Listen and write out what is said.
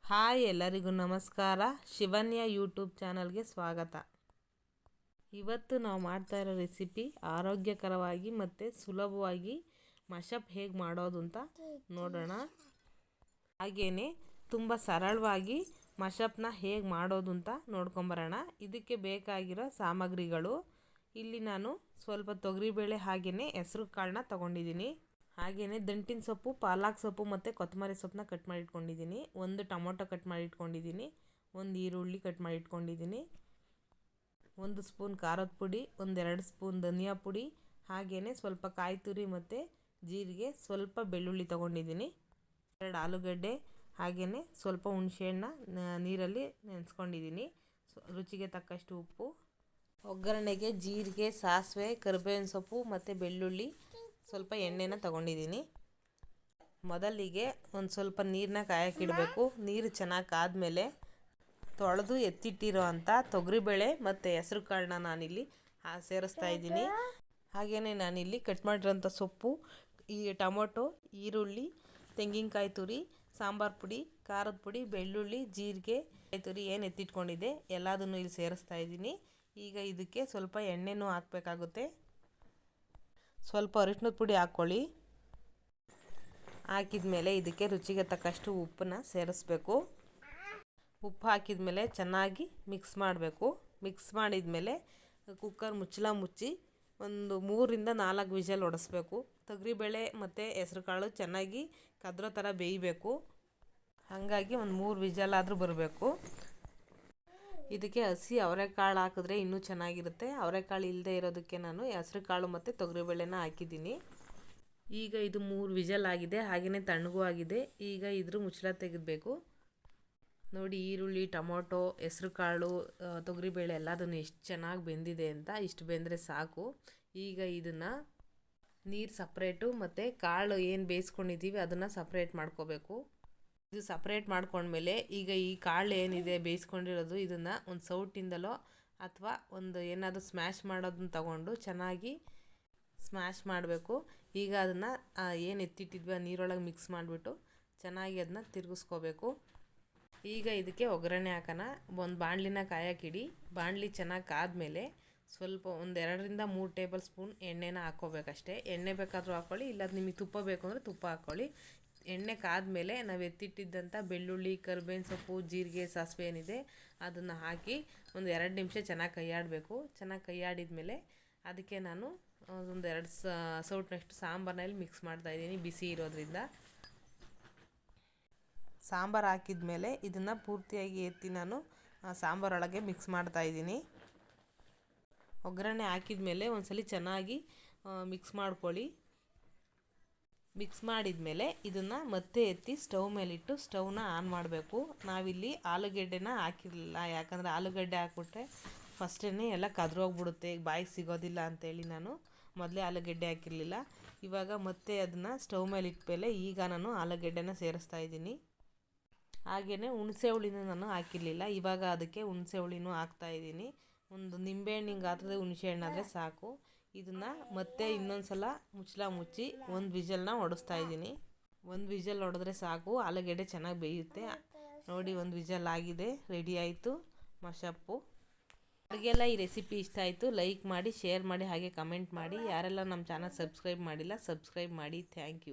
Hi ಎಲ್ಲರಿಗೂ ನಮಸ್ಕಾರ. ಶಿವನ್ಯ YouTube ಚಾನಲ್ಗೆ ಸ್ವಾಗತ. ಇವತ್ತು ನಾವು ಮಾಡ್ತಾ ಇರೋ ರೆಸಿಪಿ ಆರೋಗ್ಯಕರವಾಗಿ ಮತ್ತು ಸುಲಭವಾಗಿ ಮಶಪ್ ಹೇಗೆ ಮಾಡೋದು ಅಂತ ನೋಡೋಣ. ಹಾಗೆಯೇ ತುಂಬ ಸರಳವಾಗಿ ಮಶಪ್ನ ಹೇಗೆ ಮಾಡೋದು ಅಂತ ನೋಡ್ಕೊಂಬರೋಣ. ಇದಕ್ಕೆ ಬೇಕಾಗಿರೋ ಸಾಮಗ್ರಿಗಳು ಇಲ್ಲಿ ನಾನು ಸ್ವಲ್ಪ ತೊಗರಿಬೇಳೆ ಹಾಗೆಯೇ ಹೆಸರು ಕಾಳನ್ನ ತೊಗೊಂಡಿದ್ದೀನಿ. ಹಾಗೆಯೇ ದಂಟಿನ ಸೊಪ್ಪು, ಪಾಲಕ್ ಸೊಪ್ಪು ಮತ್ತು ಕೊತ್ತಂಬರಿ ಸೊಪ್ಪನ್ನ ಕಟ್ ಮಾಡಿ ಇಟ್ಕೊಂಡಿದ್ದೀನಿ. ಒಂದು ಟೊಮೊಟೊ ಕಟ್ ಮಾಡಿ ಇಟ್ಕೊಂಡಿದ್ದೀನಿ. ಒಂದು ಈರುಳ್ಳಿ ಕಟ್ ಮಾಡಿ ಇಟ್ಕೊಂಡಿದ್ದೀನಿ. 1 ಸ್ಪೂನ್ ಖಾರದ ಪುಡಿ, 1-2 ಸ್ಪೂನ್ ಧನಿಯಾ ಪುಡಿ, ಹಾಗೆಯೇ ಸ್ವಲ್ಪ ಕಾಯಿ ತುರಿ ಮತ್ತು ಜೀರಿಗೆ, ಸ್ವಲ್ಪ ಬೆಳ್ಳುಳ್ಳಿ ತೊಗೊಂಡಿದ್ದೀನಿ. 2 ಆಲೂಗಡ್ಡೆ, ಹಾಗೆಯೇ ಸ್ವಲ್ಪ ಹುಣಸೆಹಣ್ಣು ನೀರಲ್ಲಿ ನೆನೆಸ್ಕೊಂಡಿದ್ದೀನಿ. ರುಚಿಗೆ ತಕ್ಕಷ್ಟು ಉಪ್ಪು. ಒಗ್ಗರಣೆಗೆ ಜೀರಿಗೆ, ಸಾಸಿವೆ, ಕರಿಬೇವಿನ ಸೊಪ್ಪು ಮತ್ತು ಬೆಳ್ಳುಳ್ಳಿ, ಸ್ವಲ್ಪ ಎಣ್ಣೆನ ತೊಗೊಂಡಿದ್ದೀನಿ. ಮೊದಲಿಗೆ ಒಂದು ಸ್ವಲ್ಪ ನೀರನ್ನ ಕಾಯಕ್ಕಿಡಬೇಕು. ನೀರು ಚೆನ್ನಾಗಿ ಕಾದ್ಮೇಲೆ ತೊಳೆದು ಎತ್ತಿಟ್ಟಿರೋ ಅಂಥ ತೊಗರಿಬೇಳೆ ಮತ್ತು ಹೆಸರು ಕಾಳನ್ನ ನಾನಿಲ್ಲಿ ಸೇರಿಸ್ತಾ ಇದ್ದೀನಿ. ಹಾಗೆಯೇ ನಾನಿಲ್ಲಿ ಕಟ್ ಮಾಡಿರೋಂಥ ಸೊಪ್ಪು, ಈ ಟೊಮೊಟೊ, ಈರುಳ್ಳಿ, ತೆಂಗಿನಕಾಯಿ ತುರಿ, ಸಾಂಬಾರು ಪುಡಿ, ಖಾರದ ಪುಡಿ, ಬೆಳ್ಳುಳ್ಳಿ, ಜೀರಿಗೆ, ಕಾಯಿ ತುರಿ ಏನು ಎತ್ತಿಟ್ಕೊಂಡಿದ್ದೆ ಎಲ್ಲದನ್ನು ಇಲ್ಲಿ ಸೇರಿಸ್ತಾ ಇದ್ದೀನಿ. ಈಗ ಇದಕ್ಕೆ ಸ್ವಲ್ಪ ಎಣ್ಣೆನೂ ಹಾಕಬೇಕಾಗುತ್ತೆ. ಸ್ವಲ್ಪ ಅರಿಶಿನದ ಪುಡಿ ಹಾಕ್ಕೊಳ್ಳಿ. ಹಾಕಿದ ಮೇಲೆ ಇದಕ್ಕೆ ರುಚಿಗೆ ತಕ್ಕಷ್ಟು ಉಪ್ಪನ್ನ ಸೇರಿಸ್ಬೇಕು. ಉಪ್ಪು ಹಾಕಿದ ಮೇಲೆ ಚೆನ್ನಾಗಿ ಮಿಕ್ಸ್ ಮಾಡಬೇಕು. ಮಿಕ್ಸ್ ಮಾಡಿದ ಮೇಲೆ ಕುಕ್ಕರ್ ಮುಚ್ಚಳ ಮುಚ್ಚಿ ಒಂದು 3-4 ವಿಷಲ್ ಹೊಡೆಸ್ಬೇಕು. ತೊಗರಿಬೇಳೆ ಮತ್ತು ಹೆಸರು ಕಾಳು ಚೆನ್ನಾಗಿ ಕದ್ರೋ ಥರ ಬೇಯಬೇಕು. ಹಾಗಾಗಿ ಒಂದು 3 ವಿಷಲ್ ಆದರೂ ಬರಬೇಕು. ಇದಕ್ಕೆ ಹಸಿ ಅವರೆಕಾಳು ಹಾಕಿದ್ರೆ ಇನ್ನೂ ಚೆನ್ನಾಗಿರುತ್ತೆ. ಅವರೆಕಾಳು ಇಲ್ಲದೆ ಇರೋದಕ್ಕೆ ನಾನು ಹೆಸರು ಕಾಳು ಮತ್ತು ತೊಗರಿಬೇಳೆನ ಹಾಕಿದ್ದೀನಿ. ಈಗ ಇದು 3 ವಿಷಲ್ ಆಗಿದೆ, ಹಾಗೆಯೇ ತಣ್ಣಗೂ ಆಗಿದೆ. ಈಗ ಇದ್ರ ಮುಚ್ಚಳ ತೆಗೆದಬೇಕು. ನೋಡಿ, ಈರುಳ್ಳಿ, ಟೊಮೊಟೊ, ಹೆಸರು ಕಾಳು, ತೊಗರಿಬೇಳೆ ಎಲ್ಲದನ್ನು ಎಷ್ಟು ಚೆನ್ನಾಗಿ ಬೆಂದಿದೆ ಅಂತ. ಇಷ್ಟು ಬೆಂದರೆ ಸಾಕು. ಈಗ ಇದನ್ನು ನೀರು ಸಪ್ರೇಟು ಮತ್ತು ಕಾಳು ಏನು ಬೇಯಿಸ್ಕೊಂಡಿದ್ದೀವಿ ಅದನ್ನು ಸಪ್ರೇಟ್ ಮಾಡ್ಕೋಬೇಕು. ಇದು ಸಪ್ರೇಟ್ ಮಾಡ್ಕೊಂಡ್ಮೇಲೆ ಈಗ ಈ ಕಾಳು ಏನಿದೆ ಬೇಯಿಸ್ಕೊಂಡಿರೋದು ಇದನ್ನು ಒಂದು ಸೌಟಿಂದಲೋ ಅಥವಾ ಒಂದು ಏನಾದರೂ ಸ್ಮ್ಯಾಶ್ ಮಾಡೋದನ್ನ ತಗೊಂಡು ಚೆನ್ನಾಗಿ ಸ್ಮ್ಯಾಶ್ ಮಾಡಬೇಕು. ಈಗ ಅದನ್ನು ಏನು ಎತ್ತಿಟ್ಟಿದ್ವಿ ಆ ನೀರೊಳಗೆ ಮಿಕ್ಸ್ ಮಾಡಿಬಿಟ್ಟು ಚೆನ್ನಾಗಿ ಅದನ್ನ ತಿರುಗಿಸ್ಕೋಬೇಕು. ಈಗ ಇದಕ್ಕೆ ಒಗ್ಗರಣೆ ಹಾಕೋಣ. ಒಂದು ಬಾಣಲಿನ ಕಾಯಕ್ಕಿಡಿ. ಬಾಣಲಿ ಚೆನ್ನಾಗಿ ಕಾದ್ಮೇಲೆ ಸ್ವಲ್ಪ 1-2-3 ಟೇಬಲ್ ಸ್ಪೂನ್ ಎಣ್ಣೆನ ಹಾಕ್ಕೋಬೇಕಷ್ಟೇ. ಎಣ್ಣೆ ಬೇಕಾದರೂ ಹಾಕ್ಕೊಳ್ಳಿ, ಇಲ್ಲ ನಿಮಗೆ ತುಪ್ಪ ಬೇಕು ಅಂದರೆ ತುಪ್ಪ ಹಾಕ್ಕೊಳ್ಳಿ. ಎಣ್ಣೆ ಕಾದ್ಮೇಲೆ ನಾವು ಎತ್ತಿಟ್ಟಿದ್ದಂಥ ಬೆಳ್ಳುಳ್ಳಿ, ಕರಿಬೇವಿನ ಸೊಪ್ಪು, ಜೀರಿಗೆ, ಸಾಸಿವೆ ಏನಿದೆ ಅದನ್ನು ಹಾಕಿ ಒಂದು 2 ನಿಮಿಷ ಚೆನ್ನಾಗಿ ಕೈಯಾಡಬೇಕು. ಚೆನ್ನಾಗಿ ಕೈಯಾಡಿದ ಅದಕ್ಕೆ ನಾನು ಒಂದು 2 ಸೌಟಿನಷ್ಟು ಸಾಂಬಾರಲ್ಲಿ ಮಿಕ್ಸ್ ಮಾಡ್ತಾಯಿದ್ದೀನಿ ಬಿಸಿ ಇರೋದ್ರಿಂದ. ಸಾಂಬಾರು ಹಾಕಿದ ಮೇಲೆ ಇದನ್ನು ಪೂರ್ತಿಯಾಗಿ ಎತ್ತಿ ನಾನು ಸಾಂಬಾರೊಳಗೆ ಮಿಕ್ಸ್ ಮಾಡ್ತಾಯಿದ್ದೀನಿ. ಒಗ್ಗರಣೆ ಹಾಕಿದ ಮೇಲೆ ಒಂದ್ಸಲ ಚೆನ್ನಾಗಿ ಮಿಕ್ಸ್ ಮಾಡ್ಕೊಳ್ಳಿ. ಮಿಕ್ಸ್ ಮಾಡಿದ ಮೇಲೆ ಇದನ್ನು ಮತ್ತೆ ಎತ್ತಿ ಸ್ಟವ್ ಮೇಲಿಟ್ಟು ಸ್ಟವ್ನ ಆನ್ ಮಾಡಬೇಕು. ನಾವಿಲ್ಲಿ ಆಲೂಗೆಡ್ಡೆನ ಹಾಕಿರಲಿಲ್ಲ, ಯಾಕಂದರೆ ಆಲೂಗಡ್ಡೆ ಹಾಕ್ಬಿಟ್ರೆ ಫಸ್ಟೇ ಎಲ್ಲ ಕದ್ರೋಗ್ಬಿಡುತ್ತೆ, ಬಾಯಿಗೆ ಸಿಗೋದಿಲ್ಲ ಅಂತೇಳಿ ನಾನು ಮೊದಲೇ ಆಲೂಗೆಡ್ಡೆ ಹಾಕಿರಲಿಲ್ಲ. ಇವಾಗ ಮತ್ತೆ ಅದನ್ನು ಸ್ಟವ್ ಮೇಲೆ ಇಟ್ಮೇಲೆ ಈಗ ನಾನು ಆಲೂಗೆಡ್ಡೆನ ಸೇರಿಸ್ತಾ ಇದ್ದೀನಿ. ಹಾಗೆಯೇ ಹುಣಸೆ ಹುಳಿನೂ ನಾನು ಹಾಕಿರಲಿಲ್ಲ, ಇವಾಗ ಅದಕ್ಕೆ ಹುಣಸೆ ಹುಳಿನೂ ಹಾಕ್ತಾಯಿದ್ದೀನಿ. ಒಂದು ನಿಂಬೆಹಣ್ಣಿನ ಗಾತ್ರದ ಹುಣಸೆ ಹಣ್ಣಾದರೆ ಸಾಕು. ಇದನ್ನು ಮತ್ತೆ ಇನ್ನೊಂದು ಸಲ ಮುಚ್ಚಳ ಮುಚ್ಚಿ 1 ವಿಷಲ್ನ ಹೊಡೆಸ್ತಾ ಇದ್ದೀನಿ. 1 ವಿಷಲ್ ಹೊಡೆದ್ರೆ ಸಾಕು, ಆಲೂಗೆಡ್ಡೆ ಚೆನ್ನಾಗಿ ಬೇಯುತ್ತೆ. ನೋಡಿ, 1 ವಿಷಲ್ ಆಗಿದೆ, ರೆಡಿ ಆಯಿತು ಮಶಪ್ಪು. ಅವ್ರಿಗೆಲ್ಲ ಈ ರೆಸಿಪಿ ಇಷ್ಟ ಆಯಿತು ಲೈಕ್ ಮಾಡಿ, ಶೇರ್ ಮಾಡಿ, ಹಾಗೆ ಕಮೆಂಟ್ ಮಾಡಿ. ಯಾರೆಲ್ಲ ನಮ್ಮ ಚಾನಲ್ ಸಬ್ಸ್ಕ್ರೈಬ್ ಮಾಡಿಲ್ಲ ಸಬ್ಸ್ಕ್ರೈಬ್ ಮಾಡಿ. Thank you.